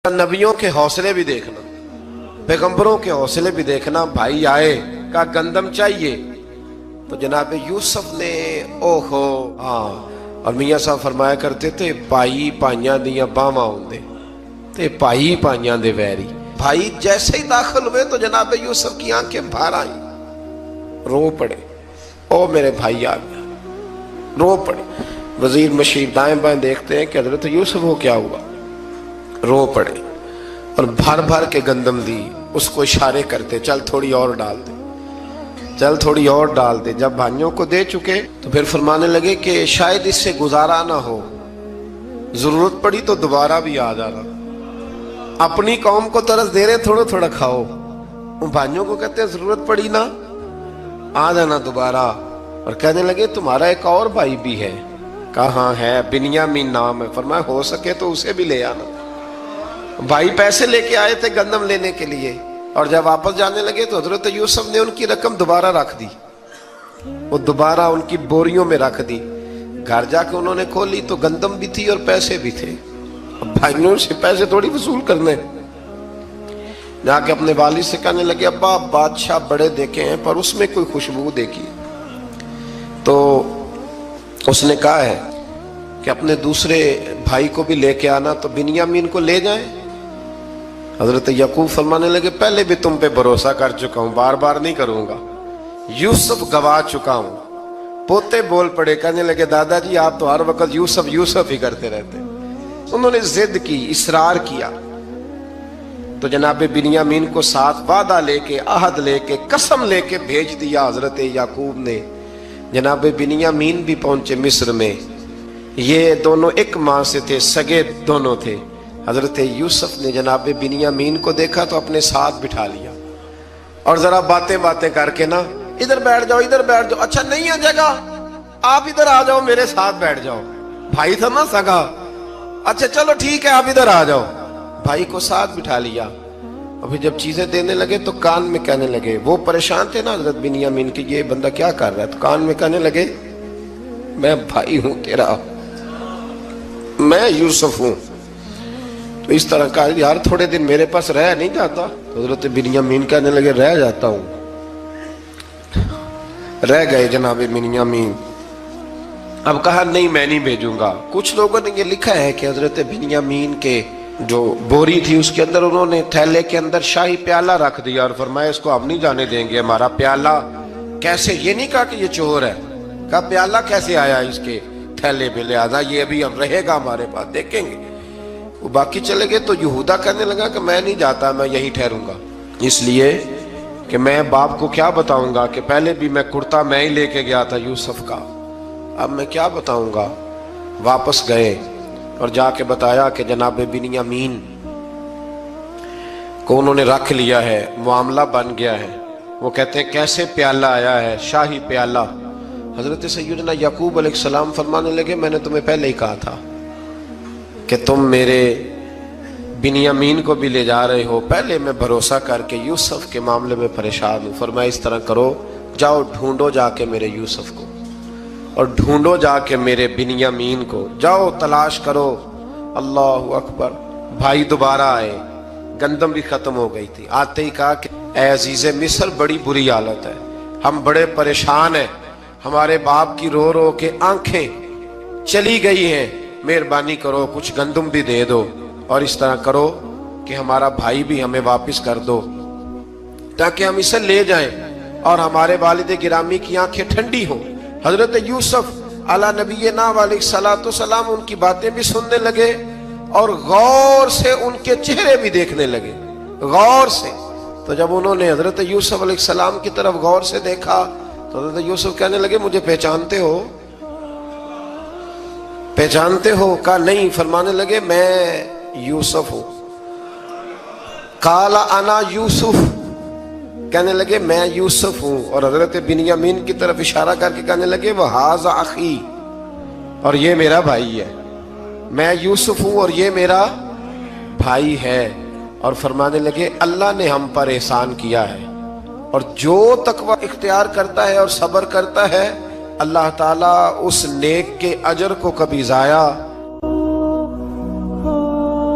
नबियों के हौसले भी देखना, पैगंबरों के हौसले भी देखना। भाई आए का गंदम चाहिए तो जनाब यूसुफ ने ओहो हाँ, और मियाँ साहब फरमाया करते थे भाई भाइयां दियां बावां होंदे ते भाई भाइयां दे वैरी। भाई जैसे ही दाखिल हुए तो जनाब यूसुफ की आंखें बाहर आई, रो पड़े, ओ मेरे भाई आ गया, रो पड़े। वजीर मशीर दाएं बाएं देखते हैं कि हजरत यूसुफ को क्या हुआ, रो पड़े और भर भर के गंदम दी, उसको इशारे करते चल थोड़ी और डाल दे, चल थोड़ी और डाल दे। जब भाइयों को दे चुके तो फिर फरमाने लगे कि शायद इससे गुजारा ना हो, जरूरत पड़ी तो दोबारा भी आ जाना। अपनी कौम को तरस दे रहे, थोड़ा थोड़ा खाओ। उन भाइयों को कहते हैं जरूरत पड़ी ना आ जाना दोबारा। और कहने लगे तुम्हारा एक और भाई भी है। कहाँ है? बिन्यामीन नाम है। फरमाया हो सके तो उसे भी ले आना। भाई पैसे लेके आए थे गंदम लेने के लिए, और जब वापस जाने लगे तो हजरत यूसुफ ने उनकी रकम दोबारा रख दी, वो दोबारा उनकी बोरियों में रख दी। घर जाके उन्होंने खोली तो गंदम भी थी और पैसे भी थे। अब भाइयों से पैसे थोड़ी वसूल करने, जाके अपने वालिद से कहने लगे अब्बा बादशाह बड़े देखे हैं पर उसमें कोई खुशबू देखी। तो उसने कहा है कि अपने दूसरे भाई को भी लेके आना, तो बिन्यामीन को ले जाए। हजरत याकूब फरमाने लगे पहले भी तुम पे भरोसा कर चुका हूं, बार बार नहीं करूंगा। यूसुफ गवा चुका हूं। पोते बोल पड़े, कहने लगे दादाजी आप तो हर वक्त यूसुफ यूसुफ ही करते रहते। उन्होंने जिद की, इसरार किया, तो जनाब बिन्यामीन को साथ वादा लेके, आहद लेके, कसम लेके भेज दिया हजरत याकूब ने। जनाब बिन्यामीन भी पहुंचे मिस्र में। ये दोनों एक माँ से थे, सगे दोनों थे। हजरत यूसुफ ने जनाब बिन्यामीन को देखा तो अपने साथ बिठा लिया और जरा बातें बातें करके ना, इधर बैठ जाओ, इधर बैठ जाओ। अच्छा नहीं है जगह, आप इधर आ जाओ, मेरे साथ बैठ जाओ। भाई था ना सगा, अच्छा चलो ठीक है आप इधर आ जाओ। भाई को साथ बिठा लिया। अभी जब चीजें देने लगे तो कान में कहने लगे, वो परेशान थे ना हजरत बिन्यामीन की, ये बंदा क्या कर रहा है, तो कान में कहने लगे मैं भाई हूं तेरा, मैं यूसुफ हूं। तो इस तरह का यार थोड़े दिन मेरे पास रह नहीं जाता। तो हजरत बिन्यामीन कहने लगे रह जाता हूं। रह गए जनाब बिन्यामीन। अब कहा नहीं मैं नहीं भेजूंगा। कुछ लोगों ने ये लिखा है कि हजरत बिन्यामीन के जो बोरी थी उसके अंदर उन्होंने थैले के अंदर शाही प्याला रख दिया और फरमाया इसको हम नहीं जाने देंगे। हमारा प्याला कैसे, ये नहीं कहा कि ये चोर है, कहा प्याला कैसे आया इसके थैले में, लिहाजा ये अभी हम रहेगा हमारे पास, देखेंगे। वो बाकी चले गए तो यहूदा कहने लगा कि मैं नहीं जाता, मैं यहीं ठहरूंगा, इसलिए कि मैं बाप को क्या बताऊंगा कि पहले भी मैं कुर्ता मैं ही लेके गया था यूसुफ का, अब मैं क्या बताऊंगा। वापस गए और जाके बताया कि जनाब बिन्यामीन को उन्होंने रख लिया है, मामला बन गया है। वो कहते हैं कैसे प्याला आया है, शाही प्याला। हजरत सैयदना याकूब अलैहिस्सलाम फरमाने लगे मैंने तुम्हें पहले ही कहा था कि तुम मेरे बिन्यामीन को भी ले जा रहे हो। पहले मैं भरोसा करके यूसुफ के मामले में परेशान हूँ। फरमाया इस तरह करो, जाओ ढूंढो जाके मेरे यूसुफ को और ढूंढो जाके मेरे बिन्यामीन को, जाओ तलाश करो। अल्लाह अकबर। भाई दोबारा आए, गंदम भी खत्म हो गई थी। आते ही कहा कि ऐ अजीज़े मिस्र बड़ी बुरी हालत है, हम बड़े परेशान हैं, हमारे बाप की रो रो के आंखें चली गई हैं, मेहरबानी करो कुछ गंदम भी दे दो और इस तरह करो कि हमारा भाई भी हमें वापस कर दो ताकि हम इसे ले जाएं और हमारे वालिद गिरामी की आंखें ठंडी हो। हजरत यूसुफ अला नबीना अलैहिस्सलाम उनकी बातें भी सुनने लगे और गौर से उनके चेहरे भी देखने लगे, गौर से। तो जब उन्होंने हजरत यूसुफ अलैहिस्सलाम की तरफ गौर से देखा तो हजरत यूसुफ कहने लगे मुझे पहचानते हो, पहचानते हो? कहा नहीं। फरमाने लगे मैं यूसुफ हूं। काला अना यूसुफ, कहने लगे मैं यूसुफ हूं। और हजरत बिन्यामीन की तरफ इशारा करके कहने लगे वह हाज़ा अखी, और ये मेरा भाई है। मैं यूसुफ हूं और ये मेरा भाई है। और फरमाने लगे अल्लाह ने हम पर एहसान किया है और जो तकवा इख्तियार करता है और सब्र करता है अल्लाह ताला उस नेक के अजर को कभी ज़ाया